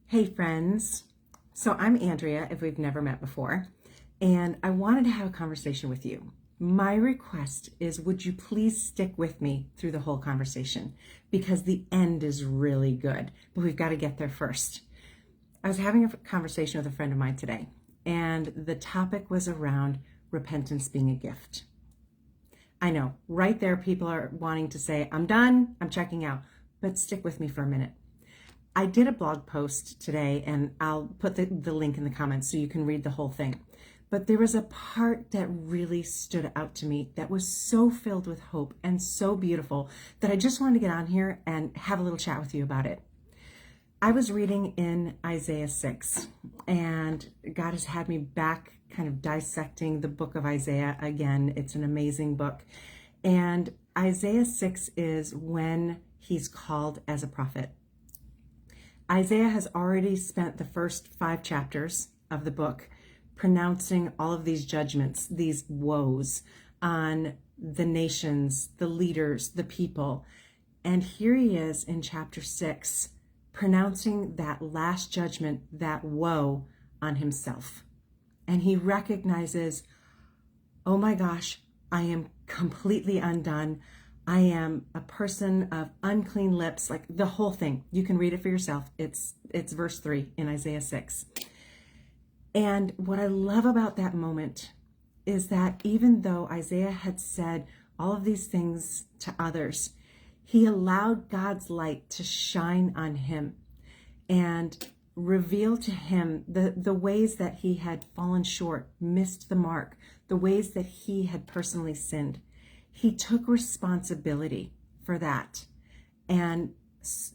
Hey friends. So I'm Andrea, if we've never met before, and I wanted to have a conversation with you. My request is, would you please stick with me through the whole conversation? Because the end is really good, but we've got to get there first. I was having a conversation with a friend of mine today, and the topic was around repentance being a gift. I know, right there, people are wanting to say, I'm done, I'm checking out, but stick with me for a minute. I did a blog post today, and I'll put the link in the comments so you can read the whole thing. But there was a part that really stood out to me that was so filled with hope and so beautiful that I just wanted to get on here and have a little chat with you about it. I was reading in Isaiah 6, and God has had me back kind of dissecting the book of Isaiah again. It's an amazing book. And Isaiah 6 is when he's called as a prophet. Isaiah has already spent the first 5 chapters of the book pronouncing all of these judgments, these woes on the nations, the leaders, the people. And here he is in chapter 6, pronouncing that last judgment, that woe on himself. And he recognizes, oh my gosh, I am completely undone. I am a person of unclean lips, like the whole thing. You can read it for yourself. It's verse 3 in Isaiah 6. And what I love about that moment is that even though Isaiah had said all of these things to others, he allowed God's light to shine on him and reveal to him the ways that he had fallen short, missed the mark, the ways that he had personally sinned. He took responsibility for that and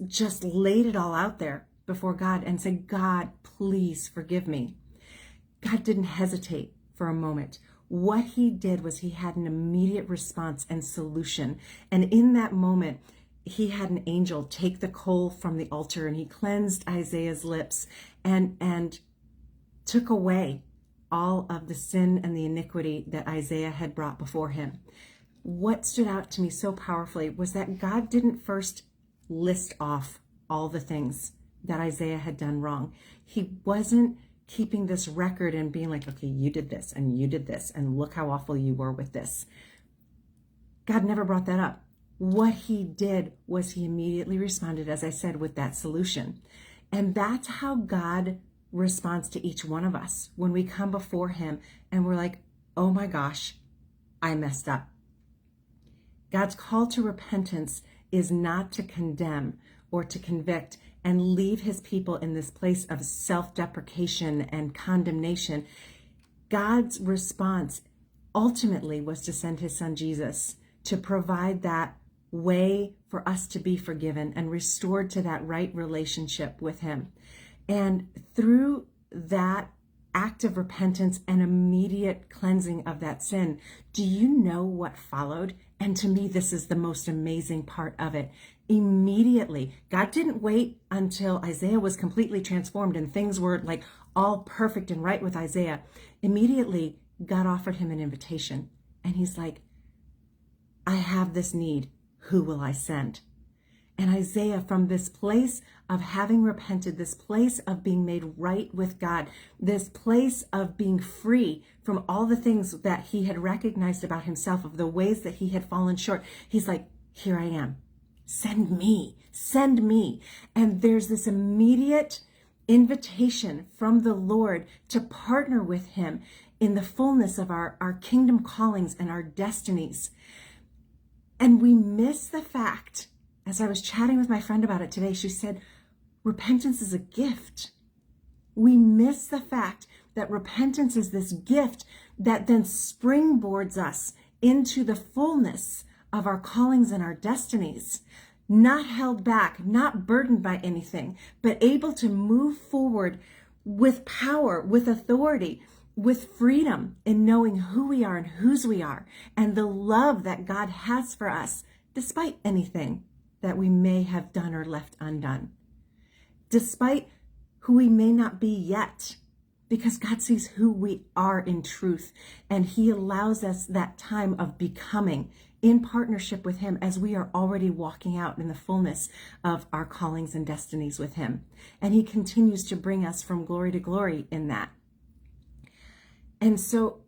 just laid it all out there before God and said, God, please forgive me. God didn't hesitate for a moment. What he did was he had an immediate response and solution. And in that moment, he had an angel take the coal from the altar, and he cleansed Isaiah's lips and took away all of the sin and the iniquity that Isaiah had brought before him. What stood out to me so powerfully was that God didn't first list off all the things that Isaiah had done wrong. He wasn't keeping this record and being like, okay, you did this and you did this, and look how awful you were with this. God never brought that up. What he did was he immediately responded, as I said, with that solution. And that's how God responds to each one of us when we come before him and we're like, oh my gosh, I messed up. God's call to repentance is not to condemn or to convict and leave his people in this place of self-deprecation and condemnation. God's response ultimately was to send his son Jesus to provide that way for us to be forgiven and restored to that right relationship with him. And through that act of repentance and immediate cleansing of that sin, do you know what followed? And to me, this is the most amazing part of it. Immediately, God didn't wait until Isaiah was completely transformed and things were like all perfect and right with Isaiah. Immediately, God offered him an invitation. And he's like, I have this need. Who will I send? And Isaiah, from this place of having repented, this place of being made right with God, this place of being free from all the things that he had recognized about himself, of the ways that he had fallen short, he's like, here I am. Send me, send me. And there's this immediate invitation from the Lord to partner with him in the fullness of our kingdom callings and our destinies. And we miss the fact, as I was chatting with my friend about it today, she said, repentance is a gift. We miss the fact that repentance is this gift that then springboards us into the fullness of our callings and our destinies, not held back, not burdened by anything, but able to move forward with power, with authority, with freedom in knowing who we are and whose we are, and the love that God has for us, despite anything that we may have done or left undone, despite who we may not be yet, because God sees who we are in truth, and he allows us that time of becoming in partnership with him as we are already walking out in the fullness of our callings and destinies with him. And he continues to bring us from glory to glory in that. And so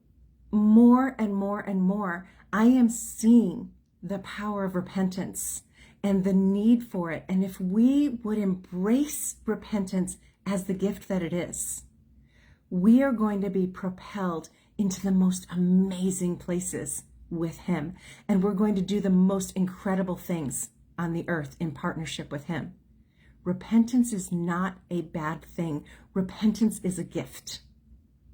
more and more and more, I am seeing the power of repentance and the need for it. And if we would embrace repentance as the gift that it is, we are going to be propelled into the most amazing places with him. And we're going to do the most incredible things on the earth in partnership with him. Repentance is not a bad thing. Repentance is a gift.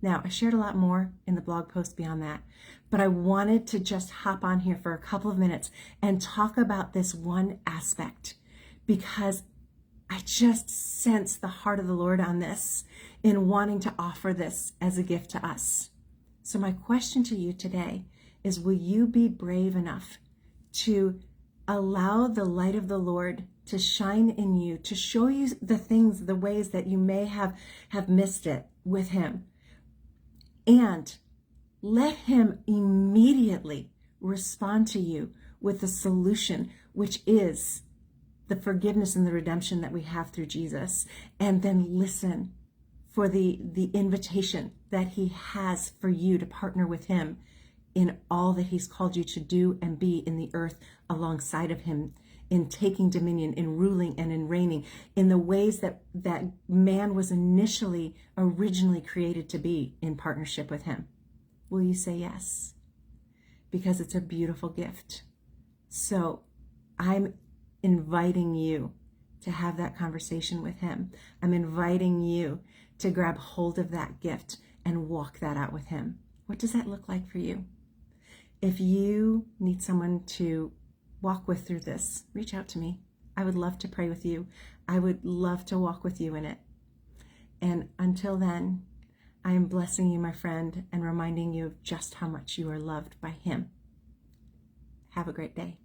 Now, I shared a lot more in the blog post beyond that, but I wanted to just hop on here for a couple of minutes and talk about this one aspect, because I just sense the heart of the Lord on this in wanting to offer this as a gift to us. So my question to you today is, will you be brave enough to allow the light of the Lord to shine in you, to show you the things, the ways that you may have missed it with him, and let him immediately respond to you with the solution, which is the forgiveness and the redemption that we have through Jesus, and then listen for the invitation that he has for you to partner with him in all that he's called you to do and be in the earth alongside of him, in taking dominion, in ruling and in reigning in the ways that man was originally created to be in partnership with him. Will you say yes? Because it's a beautiful gift. So I'm inviting you to have that conversation with him. I'm inviting you to grab hold of that gift and walk that out with him. What does that look like for you? If you need someone to walk with through this, reach out to me. I would love to pray with you. I would love to walk with you in it. And until then, I am blessing you, my friend, and reminding you of just how much you are loved by him. Have a great day.